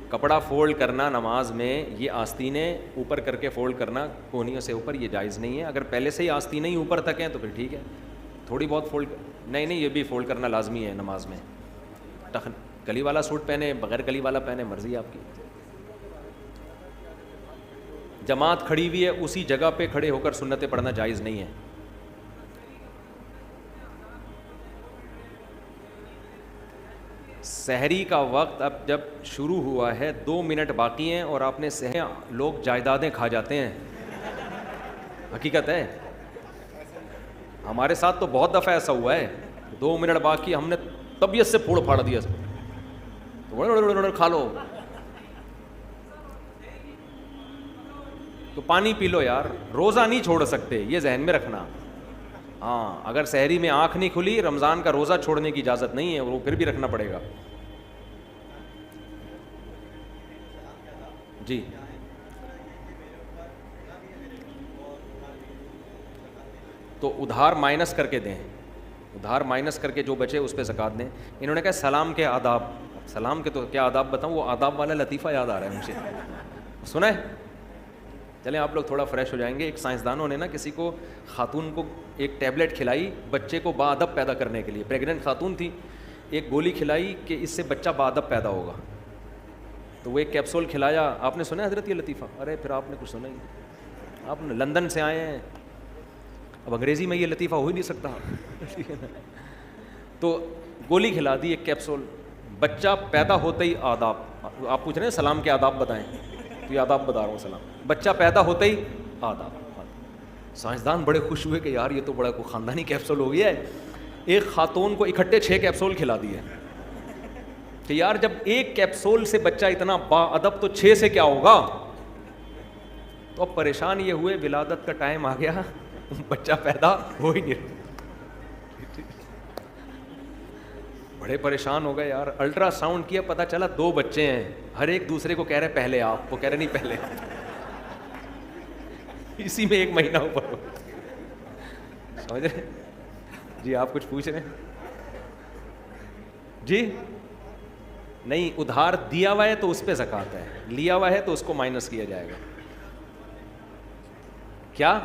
کپڑا فولڈ کرنا نماز میں, یہ آستینیں اوپر کر کے فولڈ کرنا کونیوں سے اوپر, یہ جائز نہیں ہے. اگر پہلے سے ہی آستینیں ہی اوپر تک ہیں تو پھر ٹھیک ہے, تھوڑی بہت فولڈ, نہیں یہ بھی فولڈ کرنا لازمی ہے نماز میں. گلی والا سوٹ پہنے, بغیر گلی والا پہنے, مرضی آپ کی. جماعت کھڑی ہوئی ہے اسی جگہ پہ کھڑے ہو کر سنتیں پڑھنا جائز نہیں ہے. سحری کا وقت اب جب شروع ہوا ہے 2 منٹ باقی ہیں اور آپ نے لوگ جائیدادیں کھا جاتے ہیں, حقیقت ہے. ہمارے ساتھ تو بہت دفعہ ایسا ہوا ہے, 2 منٹ باقی ہم نے طبیعت سے پھوڑ پھاڑ دیا, کھا لو. تو پانی پی لو یار, روزہ نہیں چھوڑ سکتے, یہ ذہن میں رکھنا. ہاں اگر سحری میں آنکھ نہیں کھلی, رمضان کا روزہ چھوڑنے کی اجازت نہیں ہے, وہ پھر بھی رکھنا پڑے گا. جی تو ادھار مائنس کر کے دیں, ادھار مائنس کر کے جو بچے اس پہ زکوٰۃ دیں. انہوں نے کہا سلام کے آداب, سلام کے تو کیا آداب بتاؤں, وہ آداب والا لطیفہ یاد آ رہا ہے مجھے, سنا ہے؟ چلیں آپ لوگ تھوڑا فریش ہو جائیں گے. ایک سائنسدانوں نے نا کسی کو, خاتون کو ایک ٹیبلٹ کھلائی بچے کو باادب پیدا کرنے کے لیے, پریگننٹ خاتون تھی, ایک گولی کھلائی کہ اس سے بچہ باادب پیدا ہوگا. تو وہ ایک کیپسول کھلایا. آپ نے سنا ہے حضرت یہ لطیفہ؟ ارے پھر آپ نے کچھ سنا ہی, آپ لندن سے آئے ہیں, اب انگریزی میں یہ لطیفہ ہو ہی نہیں سکتا. تو گولی کھلا دی ایک کیپسول, بچہ پیدا ہوتے ہی آداب, آپ پوچھ رہے ہیں سلام کے آداب بتائیں, تو یہ آداب بتا رہا ہوں. سلام بچہ پیدا ہوتے ہی آداب. سائنسدان بڑے خوش ہوئے کہ یار یہ تو بڑا کوئی خاندانی کیپسول ہو گیا ہے. ایک خاتون کو اکٹھے 6 کیپسول کھلا دیے کہ یار جب ایک کیپسول سے بچہ اتنا با ادب تو 6 سے کیا ہوگا. تو اب پریشان یہ ہوئے, ولادت کا ٹائم آ گیا, بچہ پیدا ہو ہی نہیں. بڑے پریشان ہو گئے یار, الٹرا ساؤنڈ کیا, پتہ چلا 2 بچے ہیں, ہر ایک دوسرے کو کہہ رہے پہلے آپ, وہ کہہ رہے نہیں پہلے. اسی میں 1 مہینہ اوپر ہو, سمجھ رہے؟ جی آپ کچھ پوچھ رہے ہیں؟ جی نہیں, ادھار دیا ہوا ہے تو اس پہ زکوٰۃ ہے, لیا ہوا ہے تو اس کو مائنس کیا جائے گا. کیا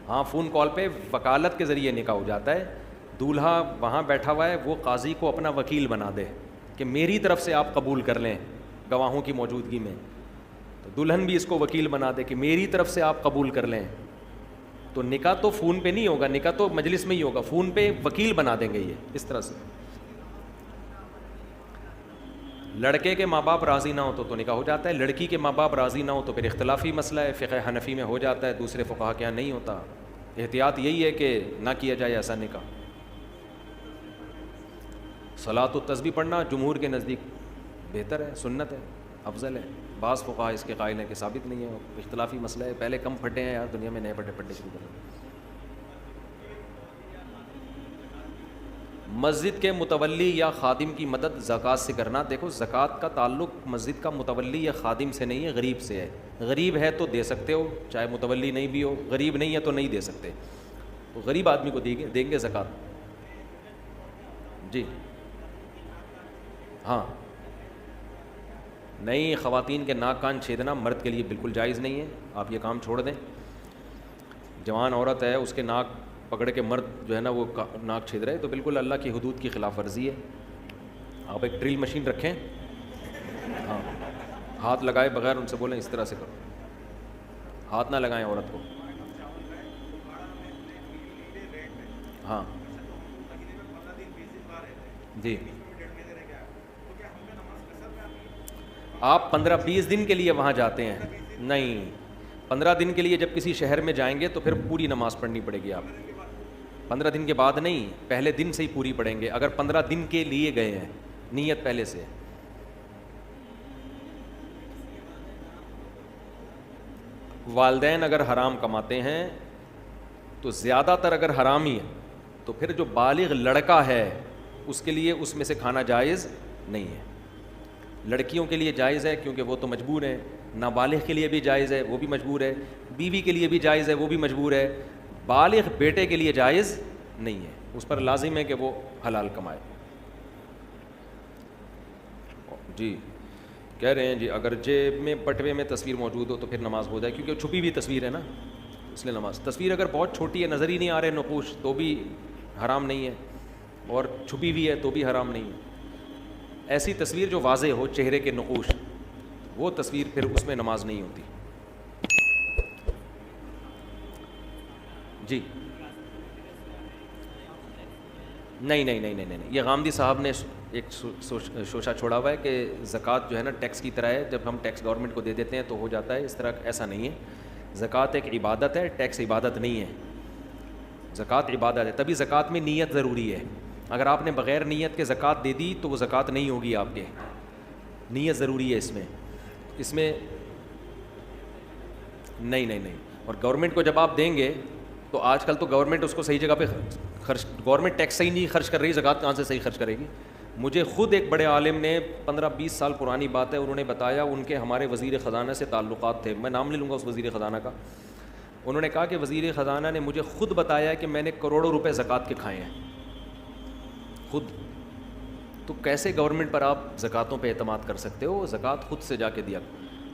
ہاں فون کال پہ وکالت کے ذریعے نکاح ہو جاتا ہے. دولہا وہاں بیٹھا ہوا ہے, وہ قاضی کو اپنا وکیل بنا دے کہ میری طرف سے آپ قبول کر لیں گواہوں کی موجودگی میں, تو دلہن بھی اس کو وکیل بنا دے کہ میری طرف سے آپ قبول کر لیں. تو نکاح تو فون پہ نہیں ہوگا, نکاح تو مجلس میں ہی ہوگا, فون پہ وکیل بنا دیں گے یہ اس طرح سے. لڑکے کے ماں باپ راضی نہ ہو تو نکاح ہو جاتا ہے, لڑکی کے ماں باپ راضی نہ ہو تو پھر اختلافی مسئلہ ہے, فقہ حنفی میں ہو جاتا ہے, دوسرے فقہا کے یہاں نہیں ہوتا. احتیاط یہی ہے کہ نہ کیا جائے ایسا نکاح. صلاۃ التسبیح پڑھنا جمہور کے نزدیک بہتر ہے, سنت ہے, افضل ہے. بعض فقہا اس کے قائل ہیں کہ ثابت نہیں ہے, اختلافی مسئلہ ہے. پہلے کم پھٹے ہیں یار دنیا میں, نئے پھٹے شروع کر رہے ہیں. مسجد کے متولی یا خادم کی مدد زکوٰۃ سے کرنا. دیکھو زکوٰۃ کا تعلق مسجد کا متولی یا خادم سے نہیں ہے, غریب سے ہے. غریب ہے تو دے سکتے ہو, چاہے متولی نہیں بھی ہو, غریب نہیں ہے تو نہیں دے سکتے. تو غریب آدمی کو دیں گے زکوٰۃ. جی ہاں, نہیں, خواتین کے ناک کان چھیدنا مرد کے لیے بالکل جائز نہیں ہے, آپ یہ کام چھوڑ دیں. جوان عورت ہے, اس کے ناک پکڑ کے مرد جو ہے نا وہ ناک چھید رہے, تو بالکل اللہ کی حدود کی خلاف ورزی ہے. آپ ایک ڈرل مشین رکھیں, ہاں, ہاتھ لگائے بغیر ان سے بولیں اس طرح سے کرو, ہاتھ نہ لگائیں عورت کو. ہاں جی, آپ 15-20 دن کے لیے وہاں جاتے ہیں, نہیں, 15 دن کے لیے جب کسی شہر میں جائیں گے تو پھر پوری نماز پڑھنی پڑے گی. آپ 15 دن کے بعد نہیں, پہلے دن سے ہی پوری پڑھیں گے. اگر 15 دن کے لیے گئے ہیں, نیت پہلے سے. والدین اگر حرام کماتے ہیں تو زیادہ تر اگر حرام ہی ہے تو پھر جو بالغ لڑکا ہے اس کے لیے اس میں سے کھانا جائز نہیں ہے. لڑکیوں کے لیے جائز ہے کیونکہ وہ تو مجبور ہے, نابالغ کے لیے بھی جائز ہے, وہ بھی مجبور ہے, بیوی کے لیے بھی جائز ہے, وہ بھی مجبور ہے. بالغ بیٹے کے لیے جائز نہیں ہے, اس پر لازم ہے کہ وہ حلال کمائے. جی کہہ رہے ہیں جی اگر جیب میں بٹوے میں تصویر موجود ہو تو پھر نماز ہو جائے, کیونکہ چھپی ہوئی تصویر ہے نا, اس لیے نماز. تصویر اگر بہت چھوٹی ہے, نظر ہی نہیں آ رہے نقوش, تو بھی حرام نہیں ہے, اور چھپی ہوئی ہے تو بھی حرام نہیں ہے. ایسی تصویر جو واضح ہو, چہرے کے نقوش, وہ تصویر پھر اس میں نماز نہیں ہوتی. جی نہیں, یہ غامدی صاحب نے ایک شوشہ چھوڑا ہوا ہے کہ زکوٰۃ جو ہے نا ٹیکس کی طرح ہے, جب ہم ٹیکس گورنمنٹ کو دے دیتے ہیں تو ہو جاتا ہے, اس طرح ایسا نہیں ہے. زکوٰۃ ایک عبادت ہے, ٹیکس عبادت نہیں ہے. زکوٰۃ عبادت ہے, تبھی زکوٰۃ میں نیت ضروری ہے. اگر آپ نے بغیر نیت کے زکوٰۃ دے دی تو وہ زکوٰۃ نہیں ہوگی آپ کے, نیت ضروری ہے اس میں نہیں. اور گورنمنٹ کو جب آپ دیں گے تو آج کل تو گورنمنٹ اس کو صحیح جگہ پہ خرچ, گورنمنٹ ٹیکس صحیح نہیں خرچ کر رہی, زکوٰۃ کہاں سے صحیح خرچ کرے گی. مجھے خود ایک بڑے عالم نے 15-20 سال پرانی بات ہے, انہوں نے بتایا ان کے ہمارے وزیر خزانہ سے تعلقات تھے, میں نام لے لوں گا اس وزیر خزانہ کا. انہوں نے کہا کہ وزیر خزانہ نے مجھے خود بتایا کہ میں نے کروڑوں روپے زکوٰۃ کے کھائے ہیں خود. تو کیسے گورنمنٹ پر آپ زکوٰۃوں پہ اعتماد کر سکتے ہو؟ زکوٰۃ خود سے جا کے دیا.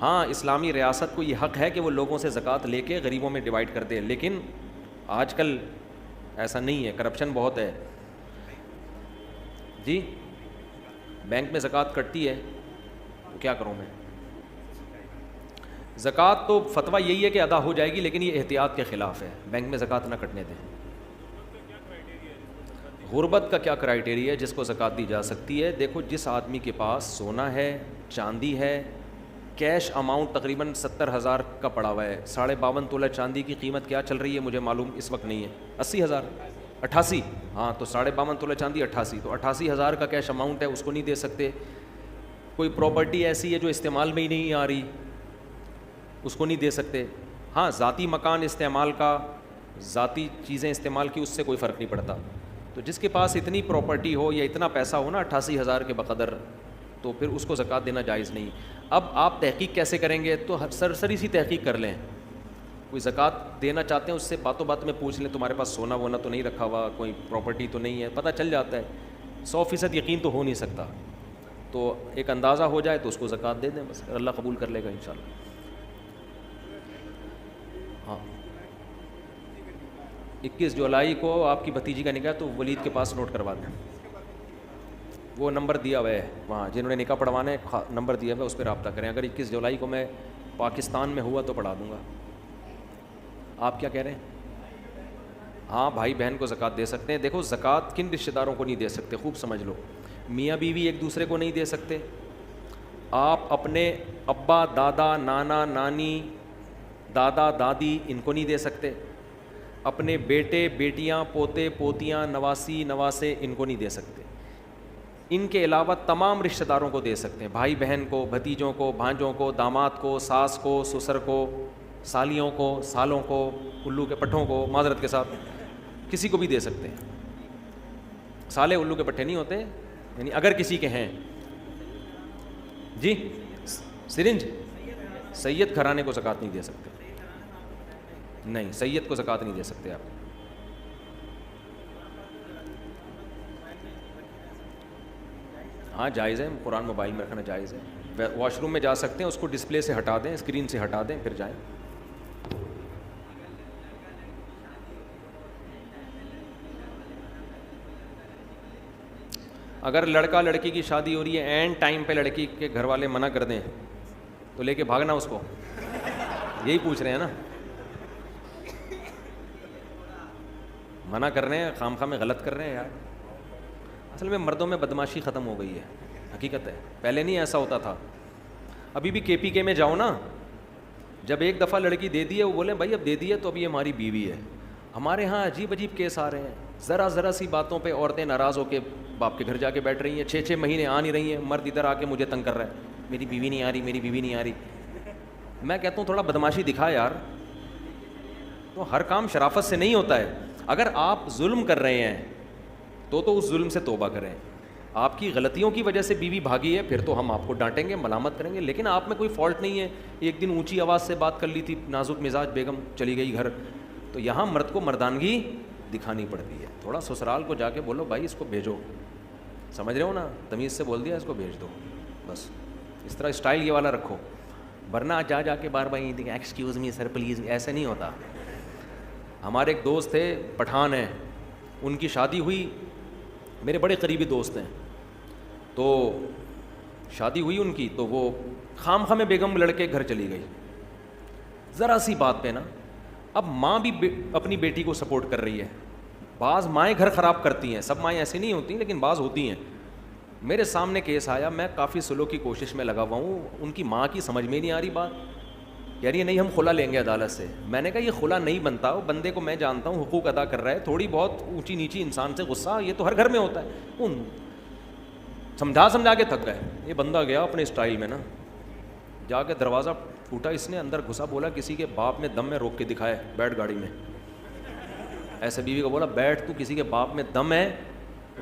ہاں اسلامی ریاست کو یہ حق ہے کہ وہ لوگوں سے زکوٰۃ لے کے غریبوں میں ڈیوائڈ کر دے, لیکن آج کل ایسا نہیں ہے, کرپشن بہت ہے. جی بینک میں زکوٰۃ کٹتی ہے تو کیا کروں میں؟ زکوٰۃ تو فتویٰ یہی ہے کہ ادا ہو جائے گی, لیکن یہ احتیاط کے خلاف ہے, بینک میں زکوٰۃ نہ کٹنے دیں. غربت کا کیا کرائیٹیریا ہے جس کو زکوٰۃ دی جا سکتی ہے؟ دیکھو جس آدمی کے پاس سونا ہے, چاندی ہے, کیش اماؤنٹ تقریباً 70,000 کا پڑا ہوا ہے. 52.5 تولہ چاندی کی قیمت کیا چل رہی ہے مجھے معلوم اس وقت نہیں ہے, 80,000, 88, ہاں تو 52.5 تولہ چاندی 88, تو 88,000 کا کیش اماؤنٹ ہے, اس کو نہیں دے سکتے. کوئی پراپرٹی ایسی ہے جو استعمال میں ہی نہیں آ رہی, اس کو نہیں دے سکتے. ہاں ذاتی مکان استعمال کا, ذاتی چیزیں استعمال کی, اس سے کوئی فرق نہیں پڑتا. تو جس کے پاس اتنی پراپرٹی ہو یا اتنا پیسہ ہو نا 88,000 کے بقدر, تو پھر اس کو زکوٰۃ دینا جائز نہیں. اب آپ تحقیق کیسے کریں گے؟ تو سرسری سی تحقیق کر لیں, کوئی زکوٰۃ دینا چاہتے ہیں اس سے باتوں بات میں پوچھ لیں تمہارے پاس سونا وونا تو نہیں رکھا ہوا, کوئی پراپرٹی تو نہیں ہے, پتہ چل جاتا ہے. 100% یقین تو ہو نہیں سکتا, تو ایک اندازہ ہو جائے تو اس کو زکوٰۃ دے دیں, بس اللہ قبول کر لے گا انشاءاللہ. ہاں 21 جولائی کو آپ کی بھتیجی کا نکاح، تو ولید کے پاس نوٹ کروا دیں، وہ نمبر دیا ہوا ہے وہاں، جنہوں نے نکاح پڑھوانا ہے نمبر دیا ہوا ہے، اس پہ رابطہ کریں. اگر 21 جولائی کو میں پاکستان میں ہوا تو پڑھا دوں گا. آپ کیا کہہ رہے ہیں؟ ہاں بھائی بہن کو زکوٰۃ دے سکتے ہیں. دیکھو زکوٰۃ کن رشتہ داروں کو نہیں دے سکتے، خوب سمجھ لو. میاں بیوی ایک دوسرے کو نہیں دے سکتے. آپ اپنے ابا، دادا، نانا، نانی، دادا، دادی ان کو نہیں دے سکتے. اپنے بیٹے، بیٹیاں، پوتے، پوتیاں، نواسی، نواسے ان کو نہیں دے سکتے. ان کے علاوہ تمام رشتہ داروں کو دے سکتے ہیں، بھائی بہن کو، بھتیجوں کو، بھانجوں کو، داماد کو، ساس کو، سسر کو، سالیوں کو، سالوں کو، الو کے پٹھوں کو، معذرت کے ساتھ کسی کو بھی دے سکتے ہیں. سالے الو کے پٹھے نہیں ہوتے، یعنی اگر کسی کے ہیں. جی سرنج، سید گھرانے کو زکوٰۃ نہیں دے سکتے. نہیں، سید کو زکوٰۃ نہیں دے سکتے آپ. ہاں جائز ہے، قرآن موبائل میں رکھنا جائز ہے. واش روم میں جا سکتے ہیں، اس کو ڈسپلے سے ہٹا دیں، اسکرین سے ہٹا دیں، پھر جائیں. اگر لڑکا لڑکی کی شادی ہو رہی ہے، اینڈ ٹائم پہ لڑکی کے گھر والے منع کر دیں تو لے کے بھاگنا اس کو، یہی پوچھ رہے ہیں نا. منع کر رہے ہیں، خام خواہ میں غلط کر رہے ہیں یار. اصل میں مردوں میں بدماشی ختم ہو گئی ہے، حقیقت ہے. پہلے نہیں ایسا ہوتا تھا. ابھی بھی کے پی کے میں جاؤ نا، جب ایک دفعہ لڑکی دے دی ہے، وہ بولیں بھائی اب دے دی ہے تو اب یہ ہماری بیوی ہے. ہمارے ہاں عجیب عجیب کیس آ رہے ہیں. ذرا سی باتوں پہ عورتیں ناراض ہو کے باپ کے گھر جا کے بیٹھ رہی ہیں. 6 مہینے آ نہیں رہی ہیں، مرد ادھر آ کے مجھے تنگ کر رہا ہے، میری بیوی نہیں آ رہی، میری بیوی نہیں آ رہی. میں کہتا ہوں تھوڑا بدماشی دکھا یار. تو ہر کام شرافت سے نہیں ہوتا ہے. اگر آپ ظلم کر رہے ہیں تو اس ظلم سے توبہ کریں. آپ کی غلطیوں کی وجہ سے بیوی بھاگی ہے، پھر تو ہم آپ کو ڈانٹیں گے، ملامت کریں گے، لیکن آپ میں کوئی فالٹ نہیں ہے. ایک دن اونچی آواز سے بات کر لی تھی، نازک مزاج بیگم چلی گئی گھر. تو یہاں مرد کو مردانگی دکھانی پڑتی ہے. تھوڑا سسرال کو جا کے بولو بھائی اس کو بھیجو، سمجھ رہے ہو نا، تمیز سے بول دیا اس کو بھیج دو، بس. اس طرح اسٹائل یہ والا رکھو، ورنہ جا کے بار ایکسکیوز می سر پلیز، ایسے نہیں ہوتا. ہمارے ایک دوست تھے، پٹھان ہیں، ان کی شادی ہوئی، میرے بڑے قریبی دوست ہیں. تو شادی ہوئی ان کی، تو وہ خام خواہ میں بیگم لڑکے گھر چلی گئی ذرا سی بات پہ نا. اب ماں بھی اپنی بیٹی کو سپورٹ کر رہی ہے. بعض مائیں گھر خراب کرتی ہیں، سب مائیں ایسی نہیں ہوتی لیکن بعض ہوتی ہیں. میرے سامنے کیس آیا، میں کافی سلو کی کوشش میں لگا ہوا ہوں. ان کی ماں کی سمجھ میں نہیں آ رہی بات، کہہ رہی ہے نہیں ہم خلا لیں گے عدالت سے. میں نے کہا یہ خلا نہیں بنتا، وہ بندے کو میں جانتا ہوں حقوق ادا کر رہا ہے، تھوڑی بہت اونچی نیچی انسان سے غصہ یہ تو ہر گھر میں ہوتا ہے. سمجھا کے تھک گئے. یہ بندہ گیا اپنے اسٹائل میں نا، جا کے دروازہ ٹوٹا اس نے، اندر گھسا، بولا کسی کے باپ میں دم میں روک کے دکھائے، بیٹھ گاڑی میں. ایسے بیوی کو بولا بیٹھ، تو کسی کے باپ میں دم ہے،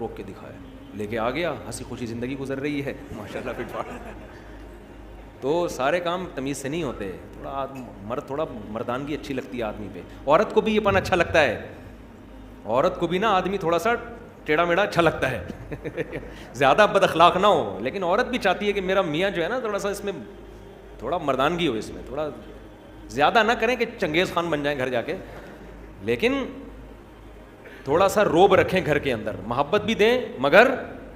روک کے دکھائے. لے کے آ گیا، ہنسی خوشی زندگی گزر رہی ہے ماشاء اللہ فٹ فاٹ. تو سارے کام تمیز سے نہیں ہوتے. تھوڑا مردانگی اچھی لگتی ہے آدمی پہ. عورت کو بھی یہ پن اچھا لگتا ہے، عورت کو بھی نا آدمی تھوڑا سا ٹیڑھا میڑھا اچھا لگتا ہے زیادہ بد اخلاق نہ ہو، لیکن عورت بھی چاہتی ہے کہ میرا میاں جو ہے نا تھوڑا سا اس میں تھوڑا مردانگی ہو، اس میں تھوڑا زیادہ نہ کریں کہ چنگیز خان بن جائیں گھر جا کے، لیکن تھوڑا سا روب رکھیں گھر کے اندر. محبت بھی دیں مگر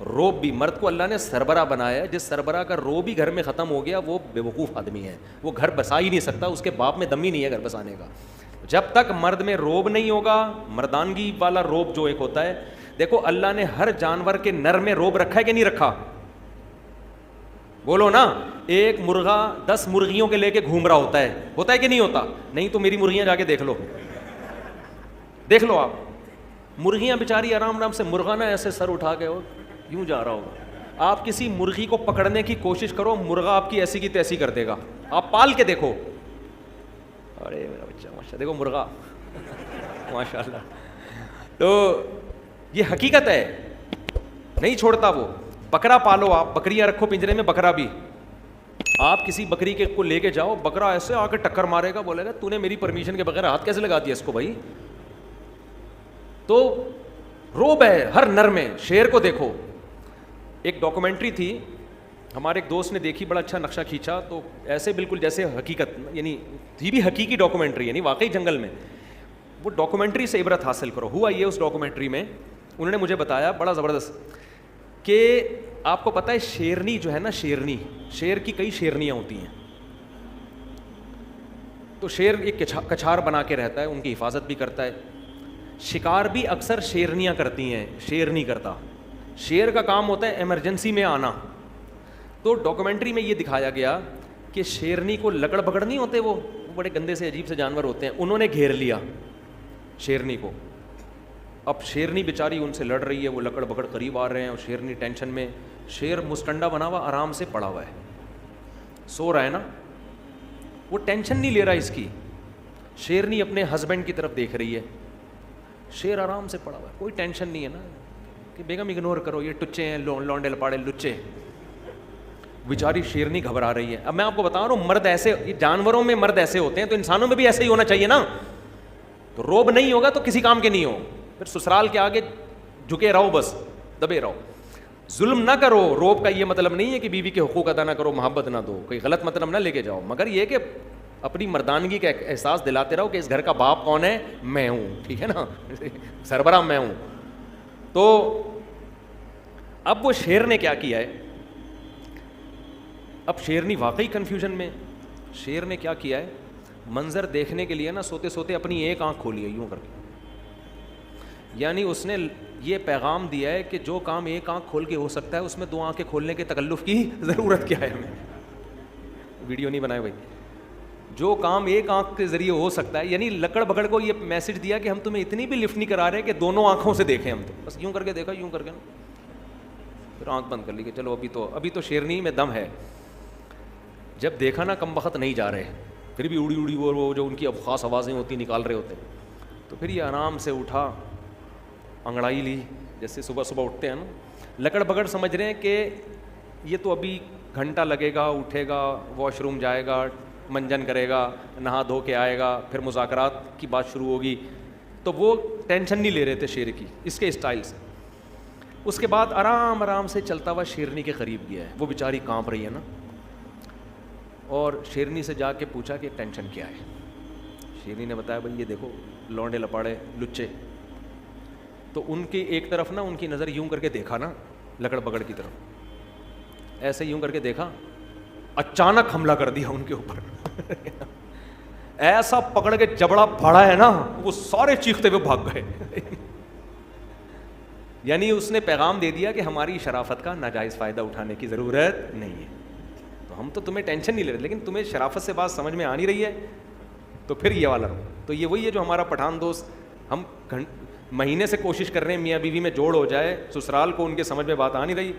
روب بھی. مرد کو اللہ نے سربراہ بنایا ہے، جس سربراہ کا روب ہی گھر میں ختم ہو گیا وہ بے وقوف آدمی ہے، وہ گھر بسا ہی نہیں سکتا، اس کے باپ میں دم ہی نہیں ہے گھر بسانے کا. جب تک مرد میں روب نہیں ہوگا، مردانگی والا روب جو ایک ہوتا ہے، دیکھو اللہ نے ہر جانور کے نر میں روب رکھا ہے کہ نہیں رکھا؟ بولو نا. ایک مرغا 10 مرغیوں کے لے کے گھوم رہا ہوتا ہے کہ نہیں ہوتا؟ نہیں تو میری مرغیاں جا کے دیکھ لو آپ. مرغیاں بیچاری آرام سے، مرغا نا ایسے سر اٹھا کے یوں جا رہا ہوگا. آپ کسی مرغی کو پکڑنے کی کوشش کرو، مرغا آپ کی ایسی کی تیسی کر دے گا. آپ پال کے دیکھو، ارے میرا بچہ ماشاء، دیکھو مرغا ماشاء اللہ. تو یہ حقیقت ہے، نہیں چھوڑتا وہ. بکرا پالو آپ، بکریاں رکھو پنجرے میں. بکرا بھی آپ کسی بکری کے کو لے کے جاؤ، بکرا ایسے آ کے ٹکر مارے گا، بولے گا تو نے میری پرمیشن کے بغیر ہاتھ کیسے لگا دیا اس کو بھائی. تو روب ہے ہر نر میں. شیر کو دیکھو، ایک ڈاکومنٹری تھی ہمارے ایک دوست نے دیکھی، بڑا اچھا نقشہ کھینچا، تو ایسے بالکل جیسے حقیقت، یعنی تھی بھی حقیقی ڈاکومنٹری، یعنی واقعی جنگل میں وہ ڈاکومنٹری سے عبرت حاصل کرو. ہوا یہ اس ڈاکومنٹری میں انہوں نے مجھے بتایا بڑا زبردست کہ آپ کو پتہ ہے شیرنی جو ہے نا, شیرنی, شیر کی کئی شیرنیاں ہوتی ہیں. تو شیر ایک کچھار بنا کے رہتا ہے, ان کی حفاظت بھی کرتا ہے. شکار بھی اکثر شیرنیاں کرتی ہیں, شیر نہیں کرتا. شیر کا کام ہوتا ہے ایمرجنسی میں آنا. تو ڈاکومنٹری میں یہ دکھایا گیا کہ شیرنی کو لکڑ بکڑ نہیں ہوتے, وہ بڑے گندے سے عجیب سے جانور ہوتے ہیں, انہوں نے گھیر لیا شیرنی کو. اب شیرنی بیچاری ان سے لڑ رہی ہے, وہ لکڑ بکڑ قریب آ رہے ہیں اور شیرنی ٹینشن میں. شیر مستنڈا بنا ہوا آرام سے پڑا ہوا ہے, سو رہا ہے نا, وہ ٹینشن نہیں لے رہا اس کی. شیرنی اپنے ہسبینڈ کی طرف دیکھ رہی ہے, شیر آرام سے پڑا ہوا ہے, کوئی ٹینشن نہیں ہے نا کہ بیگم اگنور کرو, یہ ٹچے ہیں, لونڈے لپاڑے لچے. بیچاری شیرنی گھبرا رہی ہے. اب میں آپ کو بتا رہا ہوں مرد ایسے, جانوروں میں مرد ایسے ہوتے ہیں تو انسانوں میں بھی ایسے ہی ہونا چاہیے نا. تو روب نہیں ہوگا تو کسی کام کے نہیں ہو, پھر سسرال کے آگے جھکے رہو, بس دبے رہو. ظلم نہ کرو. روب کا یہ مطلب نہیں ہے کہ بیوی کے حقوق ادا نہ کرو, محبت نہ دو, کوئی غلط مطلب نہ لے کے جاؤ, مگر یہ کہ اپنی مردانگی کا احساس دلاتے رہو کہ اس گھر کا باپ کون ہے, میں ہوں, ٹھیک ہے نا, سربراہ میں ہوں. تو اب وہ شیر نے کیا کیا ہے, اب شیرنی واقعی کنفیوژن میں. شیر نے کیا کیا ہے, منظر دیکھنے کے لیے نا سوتے سوتے اپنی ایک آنکھ کھولی ہے یوں کر کے. یعنی اس نے یہ پیغام دیا ہے کہ جو کام ایک آنکھ کھول کے ہو سکتا ہے اس میں دو آنکھیں کھولنے کے تکلف کی ضرورت کیا ہے. ہمیں ویڈیو نہیں بنائے بھائی. جو کام ایک آنکھ کے ذریعے ہو سکتا ہے, یعنی لکڑ بکڑ کو یہ میسج دیا کہ ہم تمہیں اتنی بھی لفٹ نہیں کرا رہے کہ دونوں آنکھوں سے دیکھیں ہم, تو بس یوں کر کے دیکھا, یوں کر کے پھر آنکھ بند کر لی کہ چلو ابھی تو شیرنی میں دم ہے. جب دیکھا نا کم وقت نہیں جا رہے, پھر بھی اڑی اڑی وہ جو ان کی اب خاص آوازیں ہوتی نکال رہے ہوتے, تو پھر یہ آرام سے اٹھا, انگڑائی لی, جیسے صبح صبح اٹھتے ہیں نا. لکڑ بکڑ سمجھ رہے ہیں کہ یہ تو ابھی گھنٹہ لگے گا, اٹھے گا, واش روم جائے گا, منجن کرے گا, نہا دھو کے آئے گا, پھر مذاکرات کی بات شروع ہوگی. تو وہ ٹینشن نہیں لے رہے تھے شیر کی اس کے اسٹائل سے. اس کے بعد آرام سے چلتا ہوا شیرنی کے قریب گیا ہے. وہ بیچاری کانپ رہی ہے نا, اور شیرنی سے جا کے پوچھا کہ ٹینشن کیا ہے. شیرنی نے بتایا بھائی یہ دیکھو لونڈے لپاڑے لچے. تو ان کی ایک طرف نا ان کی نظر یوں کر کے دیکھا نا لکڑ بکڑ کی طرف, ایسے یوں کر کے دیکھا, اچانک حملہ کر دیا ان کے اوپر. ایسا پکڑ کے جبڑا پھاڑا ہے نا, وہ سارے چیختے ہوئے بھاگ گئے. یعنی اس نے پیغام دے دیا کہ ہماری شرافت کا ناجائز فائدہ اٹھانے کی ضرورت نہیں ہے. تو ہم تو تمہیں ٹینشن نہیں لے رہے, لیکن تمہیں شرافت سے بات سمجھ میں آ نہیں رہی ہے, تو پھر یہ والا. تو یہ وہی ہے جو ہمارا پٹھان دوست, ہم مہینے سے کوشش کر رہے ہیں میاں بیوی میں جوڑ ہو جائے, سسرال کو ان کے سمجھ میں بات آ نہیں رہی.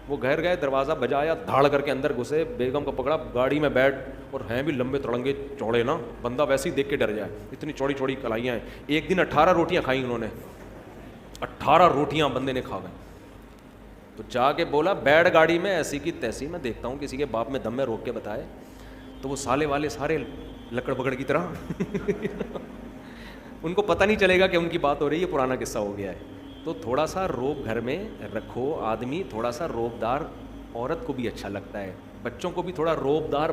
وہ گھر گئے, دروازہ بجایا, دھاڑ کر کے اندر گھسے, بیگم کو پکڑا, گاڑی میں بیٹھ, اور ہیں بھی لمبے تڑنگے چوڑے نا, بندہ ویسے ہی دیکھ کے ڈر جائے, اتنی چوڑی چوڑی کلائیاں ہیں. ایک دن 18 روٹیاں کھائیں انہوں نے, 18 روٹیاں بندے نے کھا گئے. تو جا کے بولا بیٹھ گاڑی میں, ایسی کی تیسی, میں دیکھتا ہوں کسی کے باپ میں دم میں روک کے بتائے. تو وہ سالے والے سارے لکڑ بکڑ کی طرح ان کو پتہ نہیں چلے گا کہ ان کی بات ہو رہی ہے, پرانا قصہ ہو گیا ہے. تو تھوڑا سا روب گھر میں رکھو. آدمی تھوڑا سا روبدار عورت کو بھی اچھا لگتا ہے, بچوں کو بھی تھوڑا روبدار